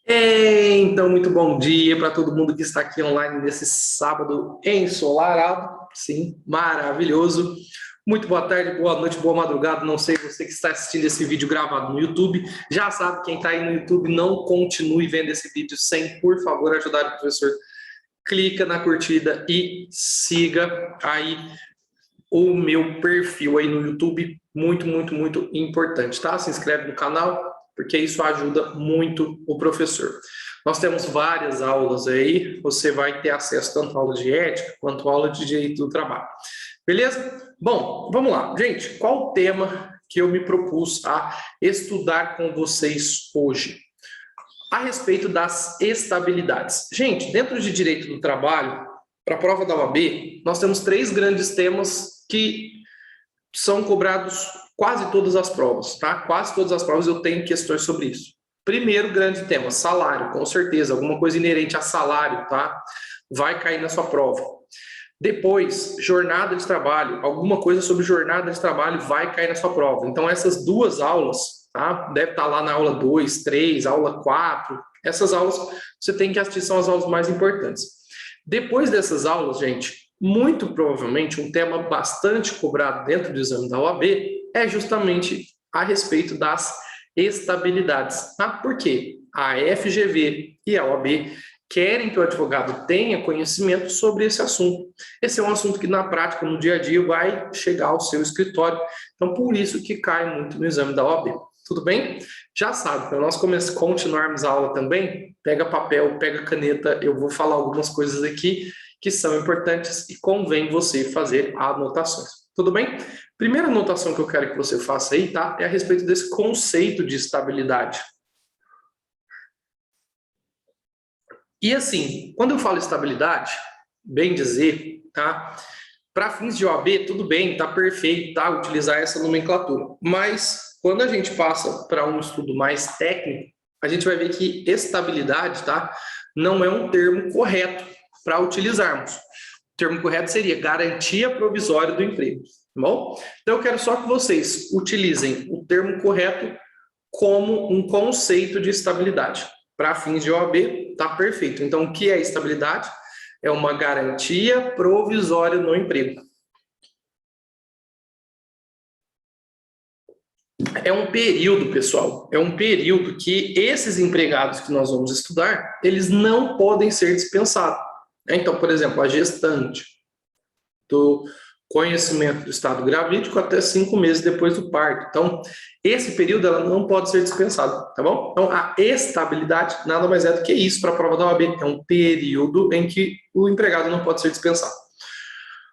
Então, muito bom dia para todo mundo que está aqui online nesse sábado ensolarado. Sim, maravilhoso. Muito boa tarde, boa noite, boa madrugada. Não sei você que está assistindo esse vídeo gravado no YouTube. Já sabe, quem está aí no YouTube, não continue vendo esse vídeo sem, por favor, ajudar o professor. Clica na curtida e siga aí o meu perfil aí no YouTube. Muito, muito, muito importante, tá? Se inscreve no canal, porque isso ajuda muito o professor. Nós temos várias aulas aí, você vai ter acesso tanto à aula de ética quanto à aula de direito do trabalho. Beleza? Bom, vamos lá. Gente, qual o tema que eu me propus a estudar com vocês hoje? A respeito das estabilidades. Gente, dentro de direito do trabalho, para a prova da OAB, nós temos três grandes temas que são cobrados quase todas as provas, tá? Quase todas as provas eu tenho questões sobre isso. Primeiro grande tema, salário, com certeza, alguma coisa inerente a salário, tá? Vai cair na sua prova. Depois, jornada de trabalho, alguma coisa sobre jornada de trabalho vai cair na sua prova. Então, essas duas aulas, tá? Deve estar lá na aula 2, 3, aula 4. Essas aulas você tem que assistir, são as aulas mais importantes. Depois dessas aulas, gente, muito provavelmente um tema bastante cobrado dentro do exame da OAB é justamente a respeito das estabilidades. Ah, por quê? A FGV e a OAB querem que o advogado tenha conhecimento sobre esse assunto. Esse é um assunto que na prática, no dia a dia, vai chegar ao seu escritório. Então, por isso que cai muito no exame da OAB. Tudo bem? Já sabe, para nós continuarmos a aula também, pega papel, pega caneta, eu vou falar algumas coisas aqui que são importantes e convém você fazer anotações. Tudo bem? Primeira anotação que eu quero que você faça aí, tá? É a respeito desse conceito de estabilidade. E assim, quando eu falo estabilidade, bem dizer, tá? Para fins de OAB, tudo bem, tá perfeito, tá? Utilizar essa nomenclatura. Mas quando a gente passa para um estudo mais técnico, a gente vai ver que estabilidade, tá? Não é um termo correto para utilizarmos. O termo correto seria garantia provisória do emprego, tá bom? Então eu quero só que vocês utilizem o termo correto como um conceito de estabilidade. Para fins de OAB, tá perfeito. Então, o que é estabilidade? É uma garantia provisória no emprego. É um período, pessoal, é um período que esses empregados que nós vamos estudar, eles não podem ser dispensados. Então, por exemplo, a gestante do conhecimento do estado gravídico até 5 meses depois do parto. Então, esse período ela não pode ser dispensado, tá bom? Então, a estabilidade nada mais é do que isso para a prova da OAB. É um período em que o empregado não pode ser dispensado.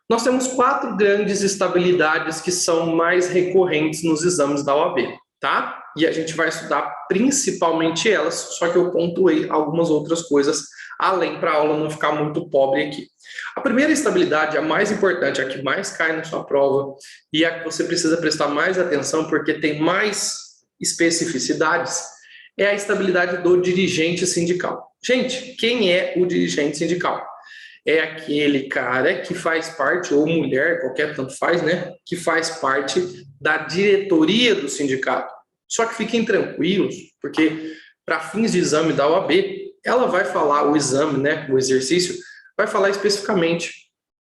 Nós temos 4 grandes estabilidades que são mais recorrentes nos exames da OAB, tá? E a gente vai estudar principalmente elas, só que eu pontuei algumas outras coisas além para a aula não ficar muito pobre aqui. A primeira estabilidade, a mais importante, a que mais cai na sua prova e a que você precisa prestar mais atenção porque tem mais especificidades, é a estabilidade do dirigente sindical. Gente, quem é o dirigente sindical? É aquele cara que faz parte, ou mulher, qualquer tanto faz, né? Que faz parte da diretoria do sindicato. Só que fiquem tranquilos, porque para fins de exame da OAB, ela vai falar o exame, né? O exercício, vai falar especificamente.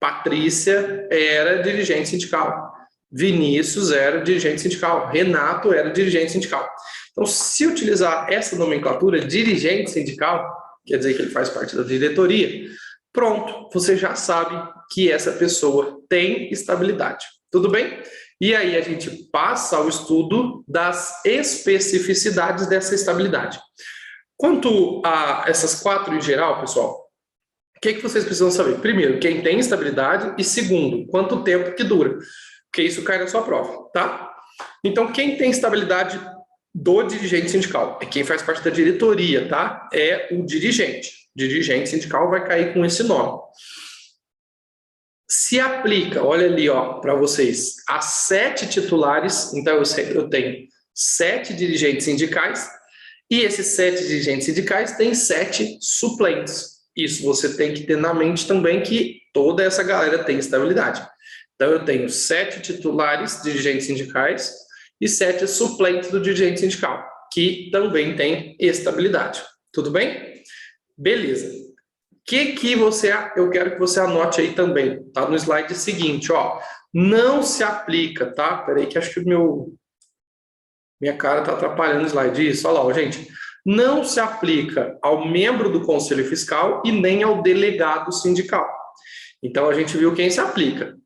Patrícia era dirigente sindical. Vinícius era dirigente sindical. Renato era dirigente sindical. Então, se utilizar essa nomenclatura, dirigente sindical, quer dizer que ele faz parte da diretoria, pronto, você já sabe que essa pessoa tem estabilidade. Tudo bem? E aí a gente passa ao estudo das especificidades dessa estabilidade. Quanto a essas 4 em geral, pessoal, o que vocês precisam saber? Primeiro, quem tem estabilidade e segundo, quanto tempo que dura, porque isso cai na sua prova, tá? Então, quem tem estabilidade do dirigente sindical é quem faz parte da diretoria, tá? É o dirigente. Dirigente sindical vai cair com esse nome. Se aplica, olha ali, ó, para vocês, a 7 titulares, então eu tenho 7 dirigentes sindicais e esses 7 dirigentes sindicais têm 7 suplentes. Isso você tem que ter na mente também que toda essa galera tem estabilidade. Então eu tenho 7 titulares dirigentes sindicais e 7 suplentes do dirigente sindical, que também tem estabilidade. Tudo bem? Beleza. Eu quero que você anote aí também, tá? No slide seguinte, ó. Não se aplica, tá? Peraí que acho que minha cara tá atrapalhando o slide. Isso, olha lá, ó, gente. Não se aplica ao membro do Conselho Fiscal e nem ao delegado sindical. Então, a gente viu quem se aplica.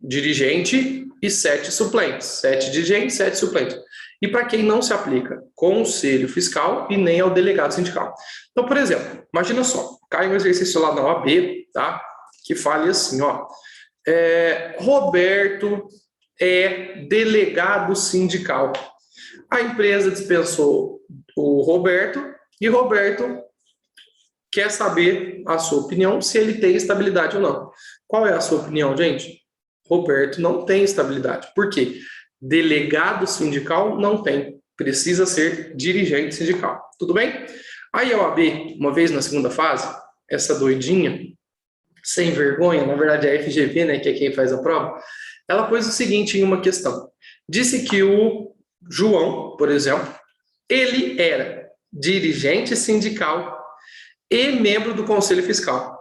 Dirigente e 7 suplentes. 7 dirigentes, 7 suplentes. E para quem não se aplica? Conselho Fiscal e nem ao delegado sindical. Então, por exemplo, imagina só, cai um exercício lá na OAB, tá? Que fale assim, ó. Roberto é delegado sindical. A empresa dispensou o Roberto e Roberto quer saber a sua opinião se ele tem estabilidade ou não. Qual é a sua opinião, gente? Roberto não tem estabilidade. Por quê? Delegado sindical não tem. Precisa ser dirigente sindical. Tudo bem? Aí a OAB, uma vez na segunda fase, essa doidinha, sem vergonha, na verdade é a FGV, né, que é quem faz a prova, ela pôs o seguinte em uma questão. Disse que o João, por exemplo, ele era dirigente sindical e membro do Conselho Fiscal,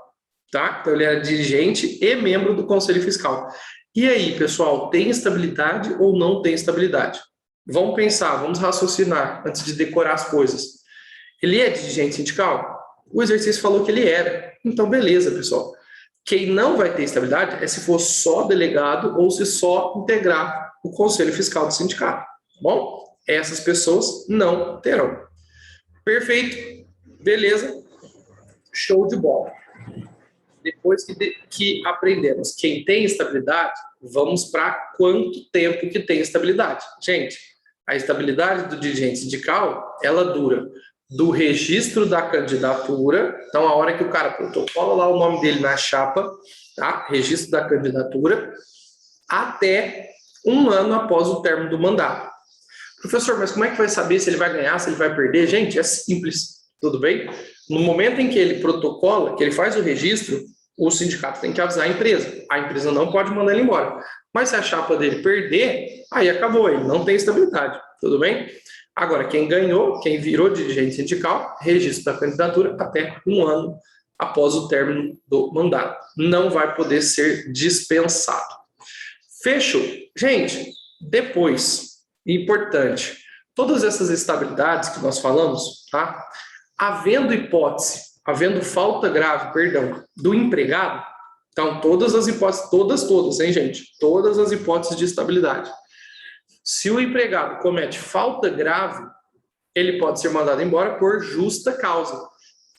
tá? Então ele era dirigente e membro do Conselho Fiscal. E aí, pessoal, tem estabilidade ou não tem estabilidade? Vamos pensar, vamos raciocinar antes de decorar as coisas. Ele é dirigente sindical? O exercício falou que ele era. Então, beleza, pessoal. Quem não vai ter estabilidade é se for só delegado ou se só integrar o Conselho Fiscal do sindicato. Bom, essas pessoas não terão. Perfeito. Beleza. Show de bola. Depois que aprendemos quem tem estabilidade, vamos para quanto tempo que tem estabilidade. Gente, a estabilidade do dirigente sindical, ela dura do registro da candidatura, então a hora que o cara protocola lá o nome dele na chapa, tá? Registro da candidatura, até 1 ano após o término do mandato. Professor, mas como é que vai saber se ele vai ganhar, se ele vai perder? Gente, é simples, tudo bem? No momento em que ele protocola, que ele faz o registro, o sindicato tem que avisar a empresa. A empresa não pode mandar ele embora. Mas se a chapa dele perder, aí acabou, ele não tem estabilidade, tudo bem? Agora, quem ganhou, quem virou dirigente sindical, registro da candidatura até 1 ano após o término do mandato. Não vai poder ser dispensado. Fechou? Gente, depois, importante, todas essas estabilidades que nós falamos, tá? Havendo hipótese, havendo falta grave, perdão, do empregado, então todas as hipóteses, todas, hein, gente? Todas as hipóteses de estabilidade. Se o empregado comete falta grave, ele pode ser mandado embora por justa causa.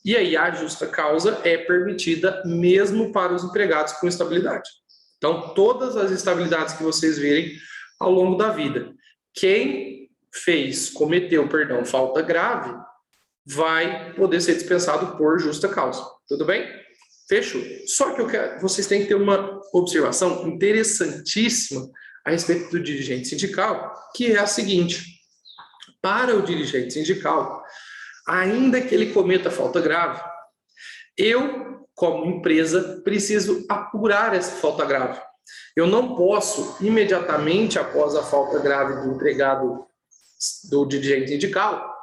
E aí a justa causa é permitida mesmo para os empregados com estabilidade. Então, todas as estabilidades que vocês virem ao longo da vida, quem cometeu, falta grave, vai poder ser dispensado por justa causa. Tudo bem? Fechou. Só que vocês têm que ter uma observação interessantíssima a respeito do dirigente sindical, que é a seguinte: para o dirigente sindical, ainda que ele cometa falta grave, eu, como empresa, preciso apurar essa falta grave. Eu não posso, imediatamente após a falta grave do empregado, do dirigente sindical,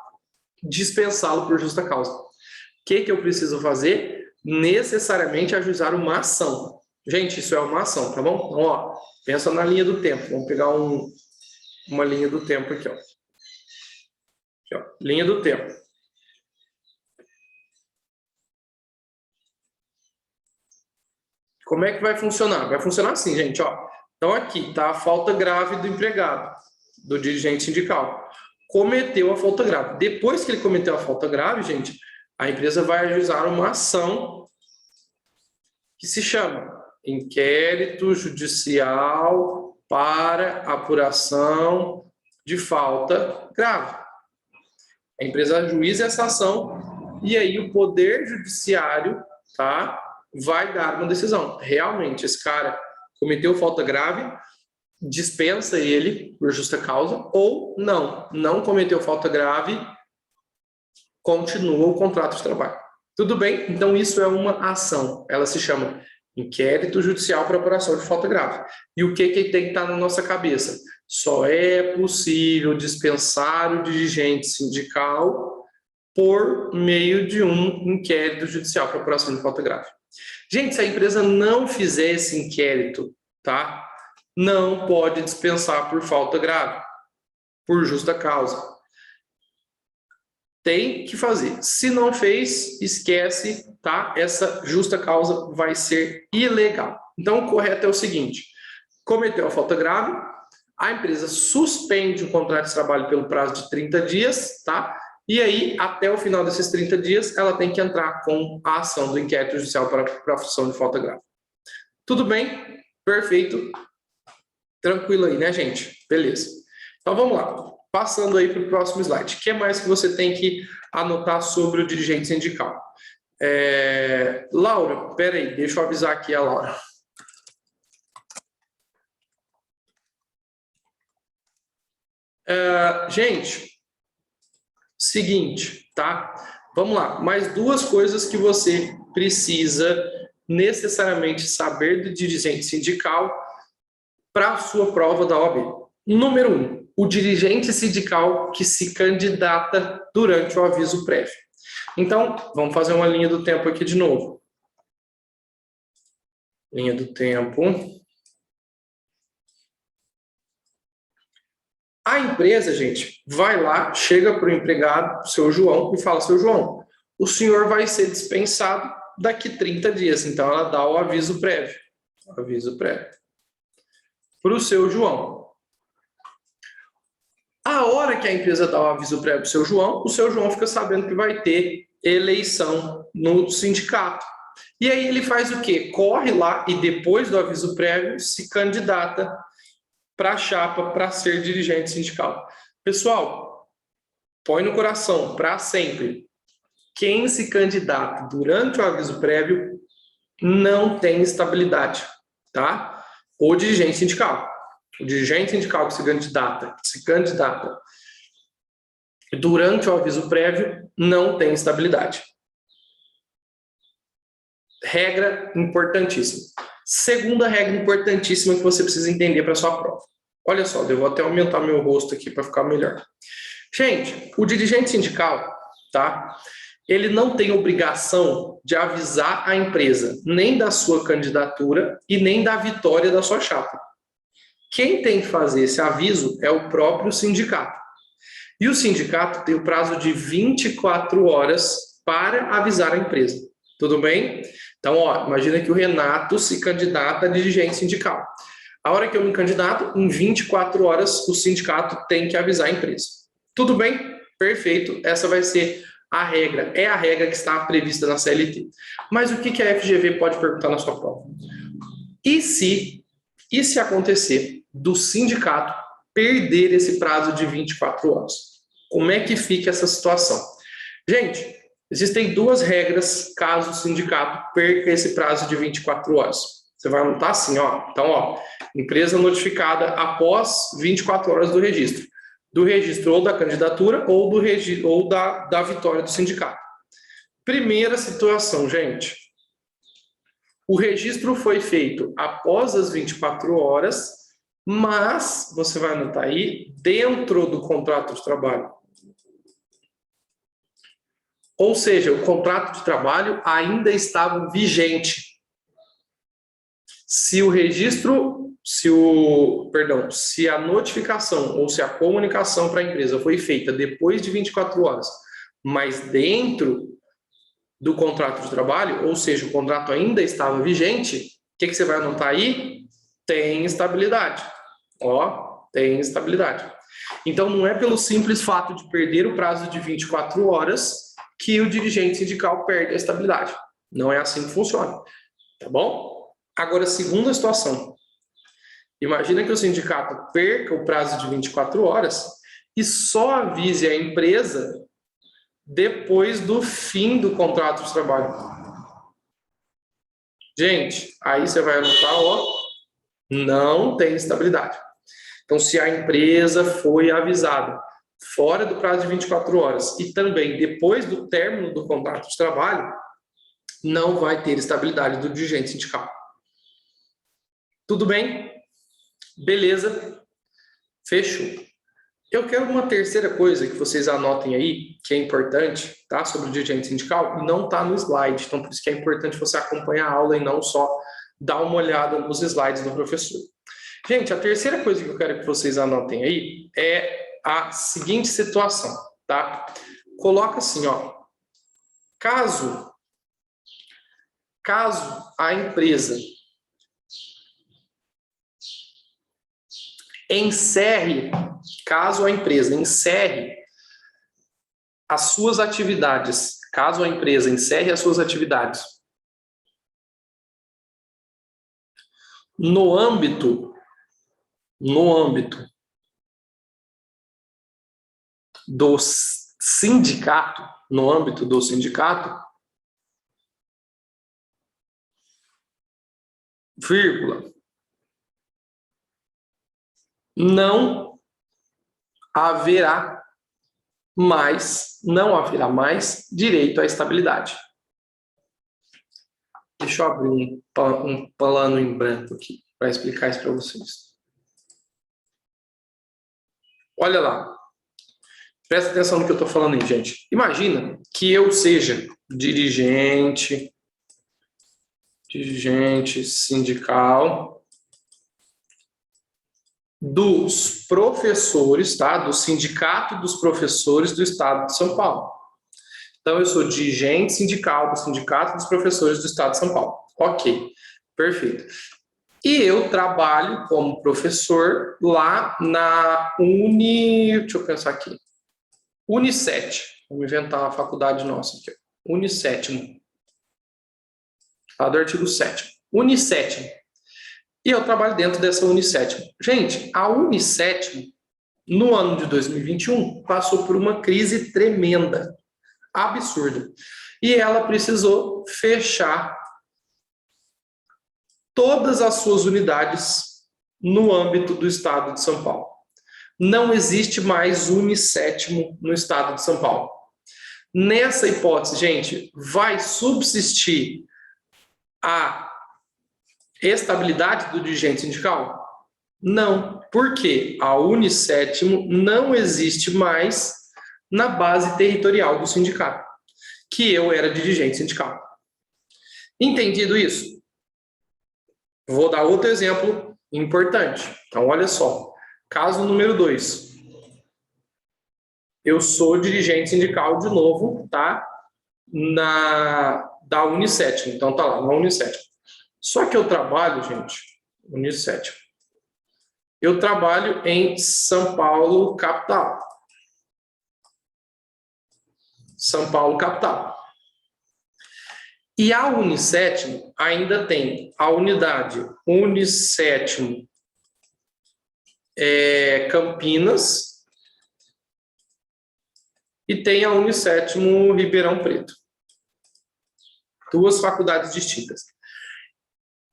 dispensá-lo por justa causa. O que eu preciso fazer? Necessariamente ajuizar uma ação. Gente, isso é uma ação, tá bom? Então, ó, pensa na linha do tempo. Vamos pegar uma linha do tempo aqui, ó. Aqui, ó. Linha do tempo. Como é que vai funcionar? Vai funcionar assim, gente, ó. Então, aqui tá a falta grave do empregado, do dirigente sindical. Cometeu a falta grave. Depois que ele cometeu a falta grave, gente, a empresa vai ajuizar uma ação que se chama inquérito judicial para apuração de falta grave. A empresa ajuiza essa ação e aí o Poder Judiciário, tá, vai dar uma decisão. Realmente, esse cara cometeu falta grave, dispensa ele por justa causa, ou não cometeu falta grave, continua o contrato de trabalho. Tudo bem? Então, isso é uma ação. Ela se chama inquérito judicial para apuração de falta grave. E o que tem que estar na nossa cabeça? Só é possível dispensar o dirigente sindical por meio de um inquérito judicial para apuração de falta grave. Gente, se a empresa não fizer esse inquérito, tá? Não pode dispensar por falta grave, por justa causa. Tem que fazer. Se não fez, esquece, tá? Essa justa causa vai ser ilegal. Então, o correto é o seguinte: cometeu a falta grave, a empresa suspende o contrato de trabalho pelo prazo de 30 dias, tá? E aí, até o final desses 30 dias, ela tem que entrar com a ação do inquérito judicial para a função de falta grave. Tudo bem? Perfeito. Tranquilo aí, né, gente? Beleza. Então, vamos lá. Passando aí para o próximo slide. O que mais que você tem que anotar sobre o dirigente sindical? Laura, peraí, deixa eu avisar aqui a Laura. Gente, seguinte, tá? Vamos lá. Mais duas coisas que você precisa necessariamente saber do dirigente sindical para a sua prova da OAB. Número 1, o dirigente sindical que se candidata durante o aviso prévio. Então, vamos fazer uma linha do tempo aqui de novo. Linha do tempo. A empresa, gente, vai lá, chega para o empregado, seu João, e fala: seu João, o senhor vai ser dispensado daqui 30 dias. Então, ela dá o aviso prévio. Aviso prévio. Para o seu João. A hora que a empresa dá o aviso prévio para o seu João fica sabendo que vai ter eleição no sindicato. E aí ele faz o quê? Corre lá e depois do aviso prévio se candidata para a chapa para ser dirigente sindical. Pessoal, põe no coração, para sempre. Quem se candidata durante o aviso prévio não tem estabilidade, tá? O dirigente sindical. O dirigente sindical que se candidata durante o aviso prévio não tem estabilidade. Regra importantíssima. Segunda regra importantíssima que você precisa entender para a sua prova. Olha só, eu vou até aumentar meu rosto aqui para ficar melhor. Gente, o dirigente sindical, tá? Ele não tem obrigação de avisar a empresa nem da sua candidatura e nem da vitória da sua chapa. Quem tem que fazer esse aviso é o próprio sindicato. E o sindicato tem o prazo de 24 horas para avisar a empresa. Tudo bem? Então, ó, imagina que o Renato se candidata a dirigente sindical. A hora que eu me candidato, em 24 horas, o sindicato tem que avisar a empresa. Tudo bem? Perfeito. Essa vai ser a regra. É a regra que está prevista na CLT. Mas o que a FGV pode perguntar na sua prova? E se acontecer do sindicato perder esse prazo de 24 horas? Como é que fica essa situação? Gente, existem duas regras caso o sindicato perca esse prazo de 24 horas. Você vai anotar assim, ó. Então, ó, empresa notificada após 24 horas do registro. Do registro ou da candidatura ou da vitória do sindicato. Primeira situação, gente. O registro foi feito após as 24 horas, mas, você vai anotar aí, dentro do contrato de trabalho. Ou seja, o contrato de trabalho ainda estava vigente. Se a notificação ou se a comunicação para a empresa foi feita depois de 24 horas, mas dentro do contrato de trabalho, ou seja, o contrato ainda estava vigente, o que você vai anotar aí? Tem estabilidade. Ó, tem estabilidade. Então, não é pelo simples fato de perder o prazo de 24 horas que o dirigente sindical perde a estabilidade. Não é assim que funciona. Tá bom? Agora, segunda situação. Imagina que o sindicato perca o prazo de 24 horas e só avise a empresa depois do fim do contrato de trabalho. Gente, aí você vai anotar, ó, não tem estabilidade. Então, se a empresa foi avisada fora do prazo de 24 horas e também depois do término do contrato de trabalho, não vai ter estabilidade do dirigente sindical. Tudo bem? Beleza? Fechou. Eu quero uma terceira coisa que vocês anotem aí, que é importante, tá? Sobre o dirigente sindical, e não está no slide. Então, por isso que é importante você acompanhar a aula e não só dar uma olhada nos slides do professor. Gente, a terceira coisa que eu quero que vocês anotem aí é a seguinte situação, tá? Coloca assim, ó. Caso a empresa encerre as suas atividades, caso a empresa encerre as suas atividades no âmbito do sindicato, vírgula, não haverá mais direito à estabilidade. Deixa eu abrir um plano em branco aqui para explicar isso para vocês. Olha lá. Presta atenção no que eu estou falando aí, gente. Imagina que eu seja dirigente sindical dos professores, tá? Do Sindicato dos Professores do Estado de São Paulo. Então, eu sou dirigente sindical do Sindicato dos Professores do Estado de São Paulo. Ok, perfeito. E eu trabalho como professor lá na deixa eu pensar aqui. Unisset. Vamos inventar uma faculdade nossa aqui. Unissétimo. Tá, do artigo 7º. Unissétimo. E eu trabalho dentro dessa Unissétimo. Gente, a Unissétimo, no ano de 2021, passou por uma crise tremenda, absurda. E ela precisou fechar todas as suas unidades no âmbito do estado de São Paulo. Não existe mais Unissétimo no estado de São Paulo. Nessa hipótese, gente, vai subsistir a estabilidade do dirigente sindical? Não. Por quê? A Unissétimo não existe mais na base territorial do sindicato, que eu era dirigente sindical. Entendido isso? Vou dar outro exemplo importante. Então, olha só. Caso número 2. Eu sou dirigente sindical de novo, tá? Da Unissétimo. Então, tá lá, na Unissétimo. Só que eu trabalho, gente, Unissétimo. Eu trabalho em São Paulo, capital. São Paulo, capital. E a Unissétimo ainda tem a unidade Unissétimo Campinas e tem a Unissétimo Ribeirão Preto. Duas faculdades distintas.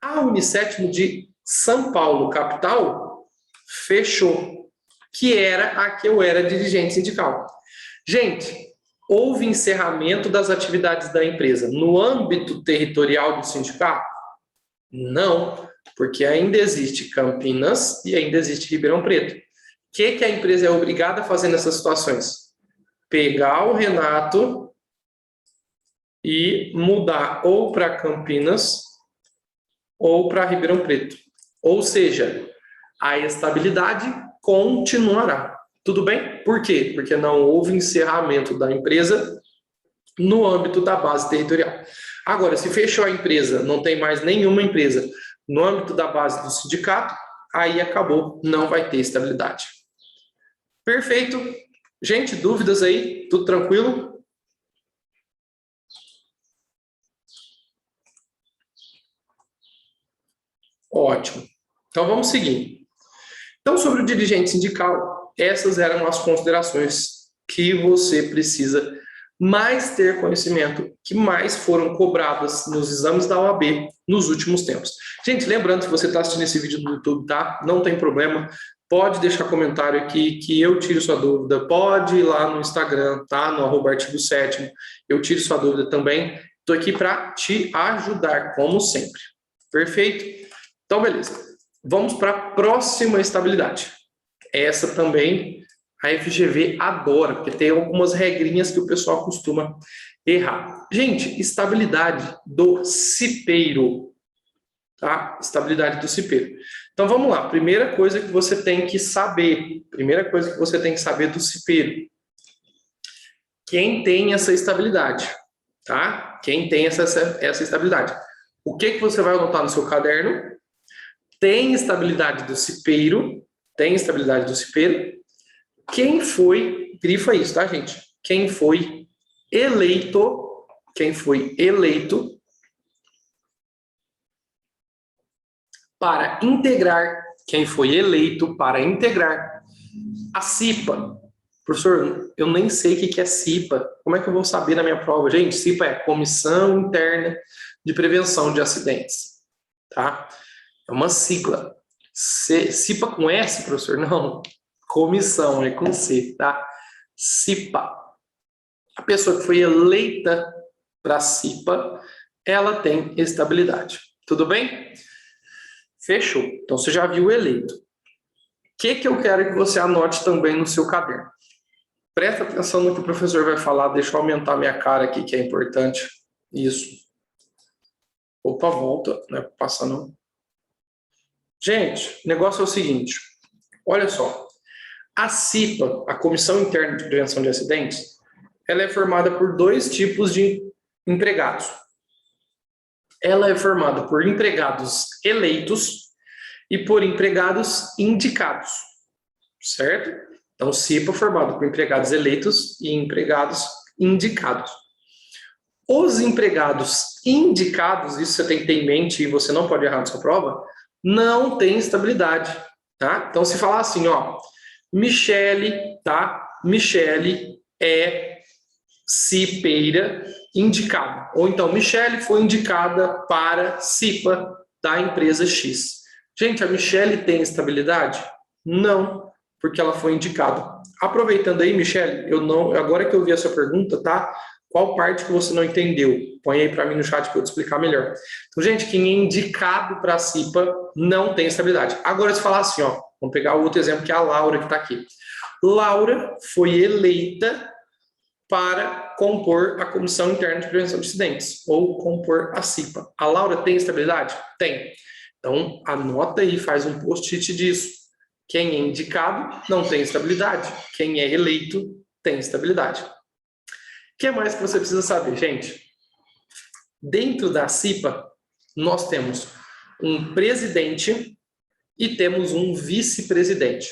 A Unissétimo de São Paulo, capital, fechou, que era a que eu era dirigente sindical. Gente, houve encerramento das atividades da empresa no âmbito territorial do sindicato? Não, porque ainda existe Campinas e ainda existe Ribeirão Preto. O que a empresa é obrigada a fazer nessas situações? Pegar o Renato e mudar ou para Campinas ou para Ribeirão Preto. Ou seja, a estabilidade continuará. Tudo bem? Por quê? Porque não houve encerramento da empresa no âmbito da base territorial. Agora, se fechou a empresa, não tem mais nenhuma empresa no âmbito da base do sindicato, aí acabou, não vai ter estabilidade. Perfeito. Gente, dúvidas aí? Tudo tranquilo? Ótimo. Então, vamos seguir. Então, sobre o dirigente sindical, essas eram as considerações que você precisa mais ter conhecimento, que mais foram cobradas nos exames da OAB nos últimos tempos. Gente, lembrando que você está assistindo esse vídeo no YouTube, tá? Não tem problema, pode deixar comentário aqui que eu tiro sua dúvida, pode ir lá no Instagram, tá? No @artigo 7º, eu tiro sua dúvida também. Estou aqui para te ajudar, como sempre. Perfeito? Então, beleza. Vamos para a próxima estabilidade. Essa também A FGV adora, porque tem algumas regrinhas que o pessoal costuma errar. Gente, estabilidade do cipeiro, tá? Estabilidade do cipeiro. Então vamos lá, primeira coisa que você tem que saber, do cipeiro. Quem tem essa estabilidade, tá? Quem tem essa estabilidade. O que você vai anotar no seu caderno? Tem estabilidade do cipeiro, Quem foi, grifa isso, tá, gente? Quem foi eleito para integrar a CIPA. Professor, eu nem sei o que é CIPA. Como é que eu vou saber na minha prova? Gente, CIPA é Comissão Interna de Prevenção de Acidentes, tá? É uma sigla. CIPA com S, professor? Não. Comissão, é com C, tá? CIPA. A pessoa que foi eleita para a CIPA, ela tem estabilidade. Tudo bem? Fechou. Então, você já viu o eleito. O que eu quero que você anote também no seu caderno? Presta atenção no que o professor vai falar. Deixa eu aumentar minha cara aqui, que é importante. Isso. Opa, volta. Não é para passar, não. Gente, o negócio é o seguinte. Olha só. A CIPA, a Comissão Interna de Prevenção de Acidentes, ela é formada por dois tipos de empregados. Ela é formada por empregados eleitos e por empregados indicados, certo? Então, CIPA é formado por empregados eleitos e empregados indicados. Os empregados indicados, isso você tem que ter em mente e você não pode errar na sua prova, não tem estabilidade, tá? Então, se falar assim, ó, Michele, tá? Michele é cipeira indicada. Ou então, Michele foi indicada para CIPA da empresa X. Gente, a Michele tem estabilidade? Não, porque ela foi indicada. Aproveitando aí, Michele, agora que eu vi a sua pergunta, tá? Qual parte que você não entendeu? Põe aí para mim no chat para eu te explicar melhor. Então, gente, quem é indicado para a CIPA não tem estabilidade. Agora, se falar assim, ó, vamos pegar o outro exemplo, que é a Laura, que está aqui. Laura foi eleita para compor a Comissão Interna de Prevenção de Acidentes, ou compor a CIPA. A Laura tem estabilidade? Tem. Então, anota aí, faz um post-it disso. Quem é indicado não tem estabilidade. Quem é eleito tem estabilidade. O que mais que você precisa saber, gente? Dentro da CIPA, nós temos um presidente e temos um vice-presidente.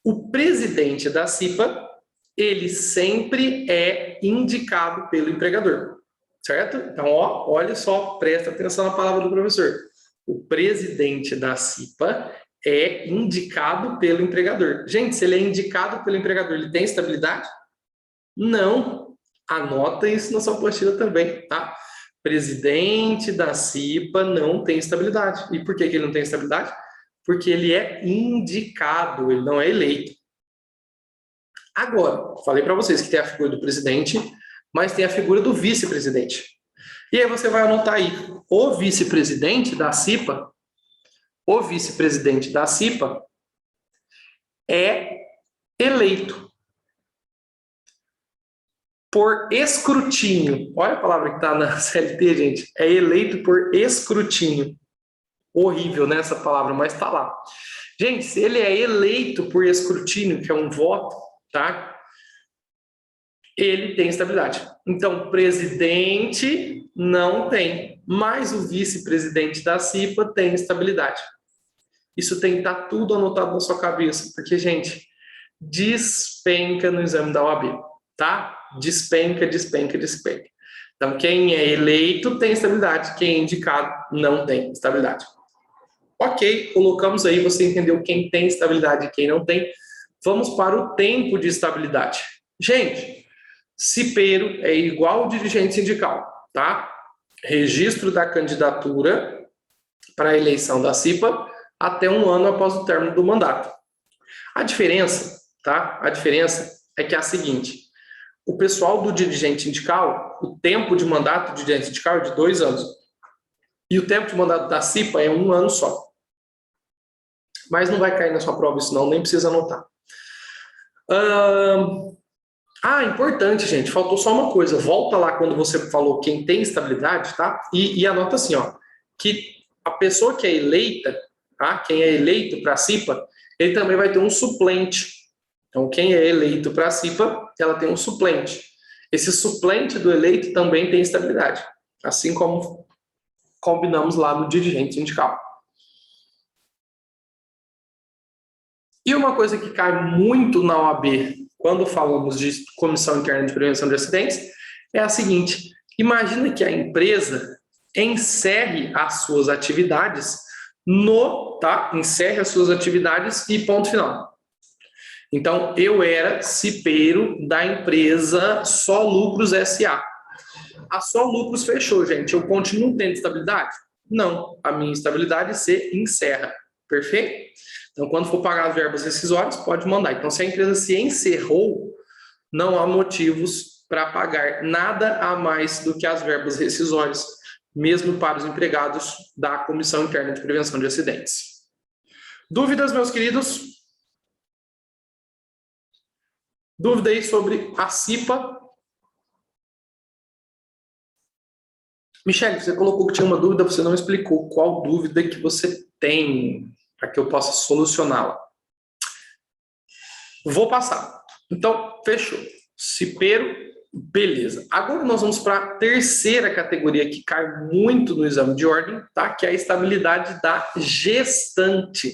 O presidente da CIPA, ele sempre é indicado pelo empregador, certo? Então, ó, olha só, presta atenção na palavra do professor. O presidente da CIPA é indicado pelo empregador. Gente, se ele é indicado pelo empregador, ele tem estabilidade? Não. Anota isso na sua apostila também, tá? Presidente da CIPA não tem estabilidade. E por que ele não tem estabilidade? Porque ele é indicado, ele não é eleito. Agora, falei para vocês que tem a figura do presidente, mas tem a figura do vice-presidente. E aí você vai anotar aí, o vice-presidente da CIPA é eleito por escrutínio. Olha a palavra que está na CLT, gente. É eleito por escrutínio. Horrível, né, essa palavra, mas está lá. Gente, se ele é eleito por escrutínio, que é um voto, tá? Ele tem estabilidade. Então, presidente não tem, mas o vice-presidente da CIPA tem estabilidade. Isso tem que estar tudo anotado na sua cabeça, porque, gente, despenca no exame da OAB, tá? Despenca. Então, quem é eleito tem estabilidade, quem é indicado não tem estabilidade. Ok, colocamos aí, você entendeu quem tem estabilidade e quem não tem. Vamos para o tempo de estabilidade. Gente, cipeiro é igual dirigente sindical, tá? Registro da candidatura para a eleição da CIPA até 1 ano após o término do mandato. A diferença, tá? A diferença é que é a seguinte: o pessoal do dirigente sindical, o tempo de mandato do dirigente sindical é de 2 anos. E o tempo de mandato da CIPA é 1 ano só. Mas não vai cair na sua prova isso não, nem precisa anotar. Importante, gente, faltou só uma coisa. Volta lá quando você falou quem tem estabilidade, tá? E anota assim, ó, que a pessoa que é eleita, tá? Quem é eleito para a CIPA, ele também vai ter um suplente. Então, quem é eleito para a CIPA, ela tem um suplente. Esse suplente do eleito também tem estabilidade, assim como combinamos lá no dirigente sindical. E uma coisa que cai muito na OAB quando falamos de Comissão Interna de Prevenção de Acidentes é a seguinte: imagina que a empresa encerre as suas atividades encerre as suas atividades e ponto final. Então, eu era cipeiro da empresa Só Lucros SA. A Só Lucros fechou, gente. Eu continuo tendo estabilidade? Não. A minha estabilidade se encerra. Perfeito? Então, quando for pagar as verbas rescisórias, pode mandar. Então, se a empresa se encerrou, não há motivos para pagar nada a mais do que as verbas rescisórias, mesmo para os empregados da Comissão Interna de Prevenção de Acidentes. Dúvidas, meus queridos? Dúvida aí sobre a CIPA? Michele, você colocou que tinha uma dúvida, você não explicou qual dúvida que você tem para que eu possa solucioná-la. Vou passar. Então, fechou. Cipeiro, beleza. Agora nós vamos para a terceira categoria que cai muito no exame de ordem, tá? Que é a estabilidade da gestante.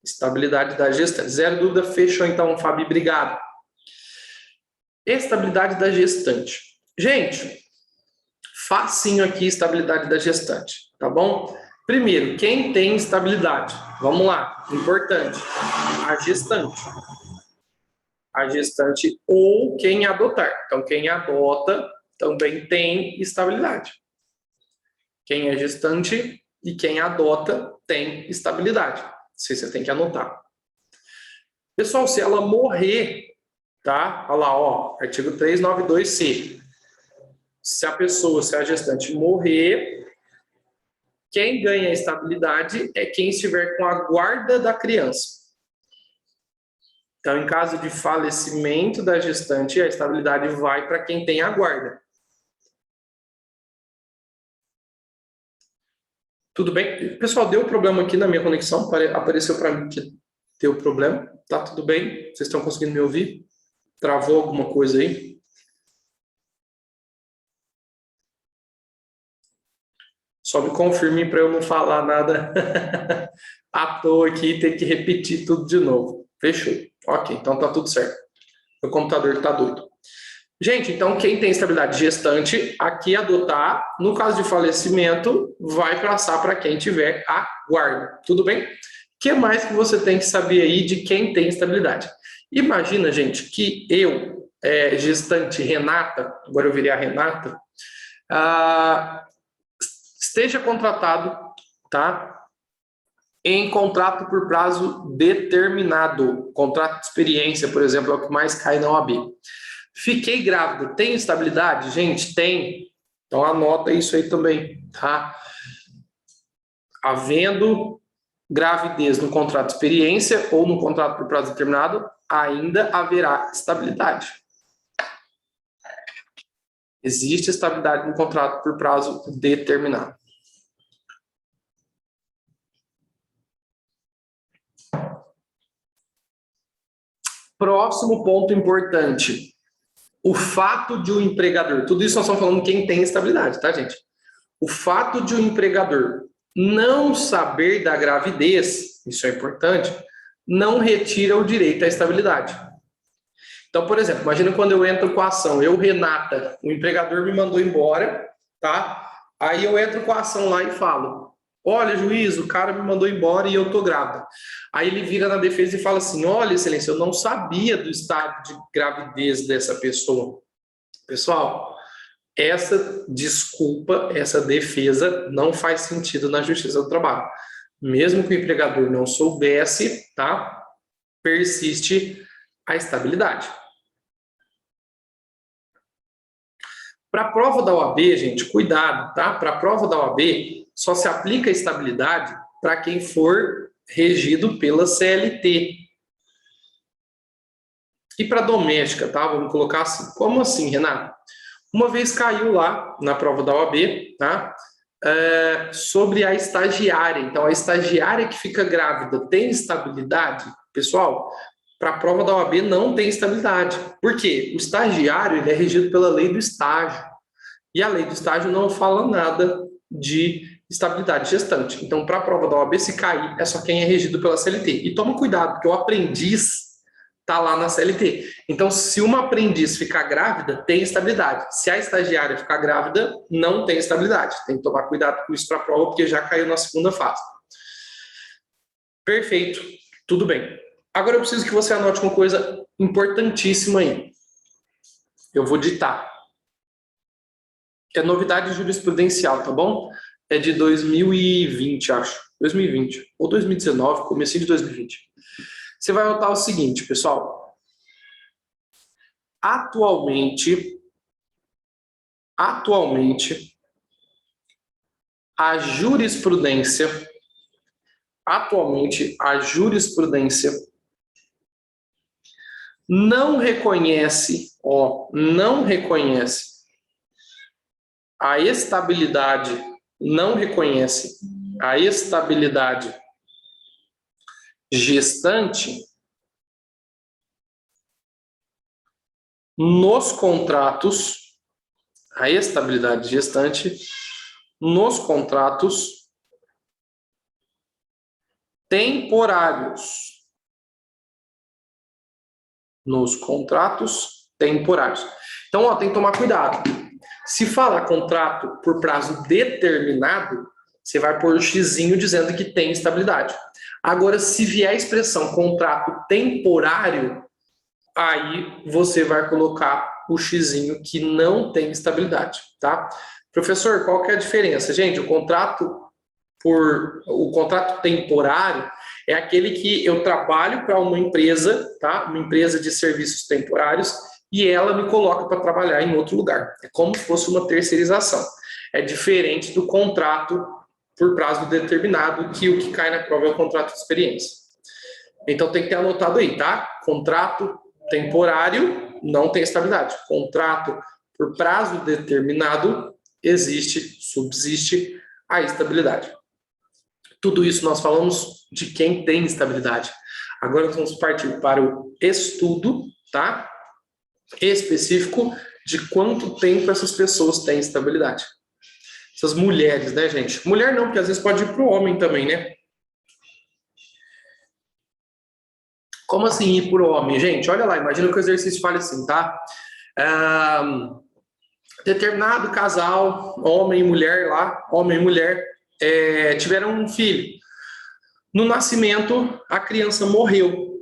Estabilidade da gestante. Zero dúvida, fechou então, Fabi, obrigado. Estabilidade da gestante. Gente, facinho aqui, estabilidade da gestante, tá bom? Primeiro, quem tem estabilidade? Vamos lá, importante. A gestante. A gestante ou quem adotar. Então, quem adota também tem estabilidade. Quem é gestante e quem adota tem estabilidade. Isso você tem que anotar. Pessoal, se ela morrer, tá? Olha lá, ó, artigo 392C. Se a gestante morrer, quem ganha a estabilidade é quem estiver com a guarda da criança. Então, em caso de falecimento da gestante, a estabilidade vai para quem tem a guarda. Tudo bem? Pessoal, deu problema aqui na minha conexão, apareceu para mim que deu problema. Tá tudo bem? Vocês estão conseguindo me ouvir? Travou alguma coisa aí? Só me confirme para eu não falar nada à toa aqui e ter que repetir tudo de novo. Fechou. Ok, então tá tudo certo. Meu computador tá doido. Gente, então quem tem estabilidade gestante, aqui adotar, no caso de falecimento, vai passar para quem tiver a guarda. Tudo bem? O que mais que você tem que saber aí de quem tem estabilidade? Imagina, gente, que eu, gestante Renata, agora eu virei a Renata, esteja contratado, tá? Em contrato por prazo determinado. Contrato de experiência, por exemplo, é o que mais cai na OAB. Fiquei grávida, tem estabilidade? Gente, tem. Então anota isso aí também, tá? Havendo gravidez no contrato de experiência ou no contrato por prazo determinado, ainda haverá estabilidade. Existe estabilidade no contrato por prazo determinado. Próximo ponto importante. O fato de o empregador, tudo isso nós estamos falando quem tem estabilidade, tá, gente? O fato de o empregador não saber da gravidez, isso é importante, não retira o direito à estabilidade. Então, por exemplo, imagina quando eu entro com a ação, eu, Renata, o empregador me mandou embora, tá? Aí eu entro com a ação lá e falo, olha, juiz, o cara me mandou embora e eu tô grávida. Aí ele vira na defesa e fala assim, olha, excelência, eu não sabia do estado de gravidez dessa pessoa. Pessoal, essa desculpa, essa defesa não faz sentido na Justiça do Trabalho. Mesmo que o empregador não soubesse, tá? Persiste a estabilidade. Para a prova da OAB, gente, cuidado, tá? Para a prova da OAB, só se aplica a estabilidade para quem for regido pela CLT. E para doméstica, tá? Vamos colocar assim. Como assim, Renato? Uma vez caiu lá na prova da OAB, tá? Sobre a estagiária. Então, a estagiária que fica grávida tem estabilidade? Pessoal, para a prova da OAB não tem estabilidade. Por quê? O estagiário ele é regido pela lei do estágio. E a lei do estágio não fala nada de estabilidade gestante. Então, para a prova da OAB, se cair, é só quem é regido pela CLT. E toma cuidado, porque o aprendiz está lá na CLT. Então, se uma aprendiz ficar grávida, tem estabilidade. Se a estagiária ficar grávida, não tem estabilidade. Tem que tomar cuidado com isso para a prova, porque já caiu na segunda fase. Perfeito, tudo bem. Agora eu preciso que você anote uma coisa importantíssima aí. Eu vou ditar. É novidade jurisprudencial, tá bom? É de 2020, acho. 2020. Ou 2019, comecinho de 2020. Você vai anotar o seguinte, pessoal. Atualmente, a jurisprudência não reconhece a estabilidade gestante nos contratos, temporários. Então, ó, tem que tomar cuidado. Se falar contrato por prazo determinado, você vai pôr o xizinho dizendo que tem estabilidade. Agora, se vier a expressão contrato temporário, aí você vai colocar o xizinho que não tem estabilidade, tá? Professor, qual que é a diferença? Gente, o contrato temporário é aquele que eu trabalho para uma empresa, tá? Uma empresa de serviços temporários, e ela me coloca para trabalhar em outro lugar. É como se fosse uma terceirização. É diferente do contrato por prazo determinado, que o que cai na prova é o contrato de experiência. Então tem que ter anotado aí, tá? Contrato temporário não tem estabilidade. Contrato por prazo determinado subsiste a estabilidade. Tudo isso nós falamos de quem tem estabilidade. Agora nós vamos partir para o estudo, tá? Específico de quanto tempo essas pessoas têm estabilidade. Essas mulheres, né, gente? Mulher não, porque às vezes pode ir para o homem também, né? Como assim ir para o homem? Gente, olha lá, imagina que o exercício fale assim, tá? Determinado casal, homem e mulher lá, homem e mulher, tiveram um filho. No nascimento, a criança morreu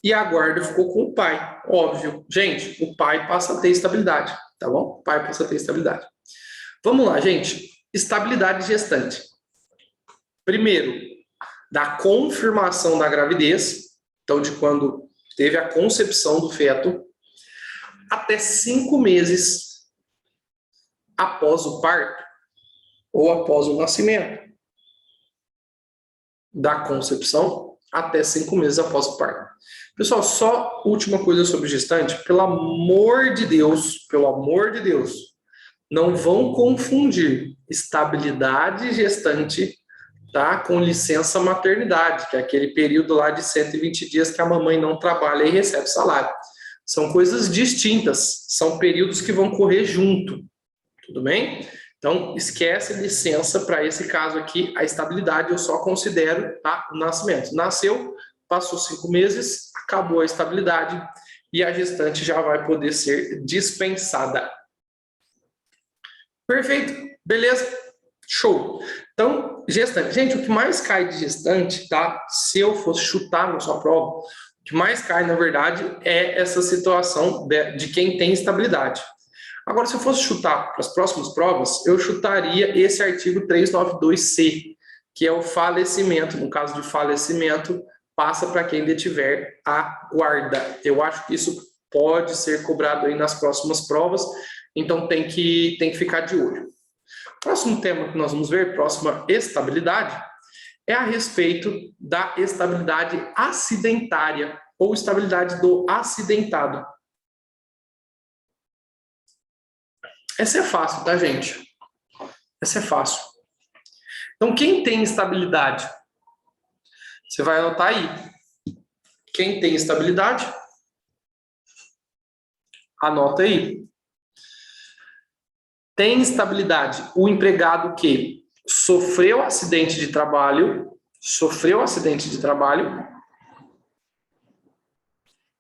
e a guarda ficou com o pai. Óbvio. Gente, o pai passa a ter estabilidade, tá bom? O pai passa a ter estabilidade. Vamos lá, gente. Estabilidade gestante. Primeiro, da confirmação da gravidez, então de quando teve a concepção do feto, até 5 meses após o parto ou após o nascimento. Da concepção até 5 meses após o parto. Pessoal, só última coisa sobre gestante, pelo amor de Deus, não vão confundir estabilidade gestante, tá, com licença maternidade, que é aquele período lá de 120 dias que a mamãe não trabalha e recebe salário. São coisas distintas, são períodos que vão correr junto, tudo bem? Então, esquece licença para esse caso aqui, a estabilidade eu só considero, tá, o nascimento. Nasceu, passou 5 meses, acabou a estabilidade e a gestante já vai poder ser dispensada. Perfeito, beleza? Show. Então, gestante. Gente, o que mais cai de gestante, tá? Se eu fosse chutar na sua prova, o que mais cai, na verdade, é essa situação de quem tem estabilidade. Agora, se eu fosse chutar para as próximas provas, eu chutaria esse artigo 392C, que é o falecimento. No caso de falecimento, passa para quem detiver a guarda. Eu acho que isso pode ser cobrado aí nas próximas provas, então tem que ficar de olho. Próximo tema que nós vamos ver, próxima estabilidade, é a respeito da estabilidade acidentária. ou estabilidade do acidentado? Essa é fácil, tá, gente? Essa é fácil. Então, quem tem estabilidade? Você vai anotar aí. Quem tem estabilidade? Anota aí. Tem estabilidade o empregado que sofreu acidente de trabalho,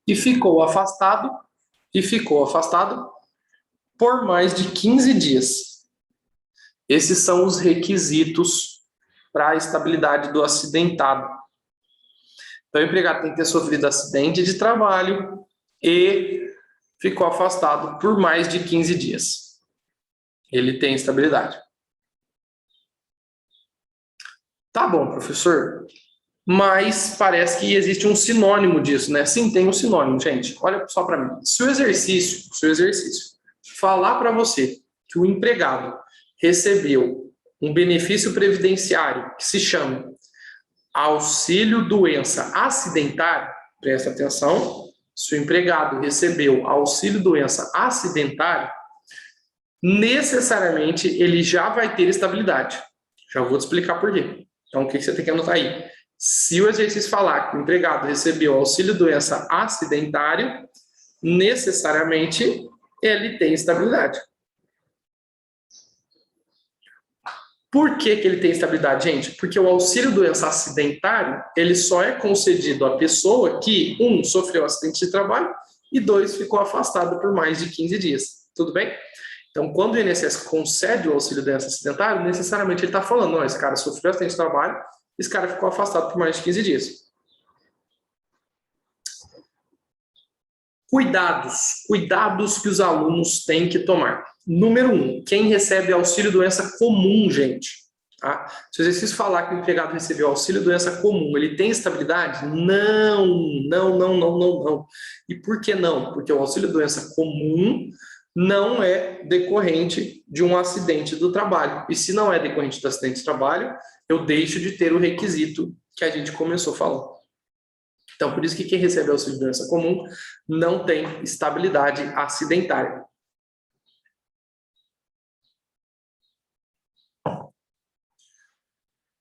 e ficou afastado por mais de 15 dias. Esses são os requisitos para a estabilidade do acidentado. Então, o empregado tem que ter sofrido acidente de trabalho e ficou afastado por mais de 15 dias. Ele tem estabilidade. Tá bom, professor, mas parece que existe um sinônimo disso, né? Sim, tem um sinônimo, gente. Olha só para mim. Se o exercício falar para você que o empregado recebeu um benefício previdenciário que se chama auxílio-doença acidentário, presta atenção, se o empregado recebeu auxílio-doença acidentário, necessariamente ele já vai ter estabilidade. Já vou te explicar por quê. Então, o que você tem que anotar aí? Se o exercício falar que o empregado recebeu auxílio-doença acidentário, necessariamente ele tem estabilidade. Por que ele tem estabilidade, gente? Porque o auxílio-doença acidentário, ele só é concedido à pessoa que, 1, sofreu acidente de trabalho e 2, ficou afastado por mais de 15 dias. Tudo bem? Então, quando o INSS concede o auxílio-doença acidentário, necessariamente ele está falando, não, esse cara sofreu acidente de trabalho, esse cara ficou afastado por mais de 15 dias. Cuidados que os alunos têm que tomar. Número 1, quem recebe auxílio-doença comum, gente. Tá? Se o exercício falar que o empregado recebeu auxílio-doença comum, ele tem estabilidade? Não. E por que não? Porque o auxílio-doença comum não é decorrente de um acidente do trabalho. E se não é decorrente do acidente de trabalho, eu deixo de ter o requisito que a gente começou falando. Então, por isso que quem recebe auxílio-doença comum não tem estabilidade acidentária.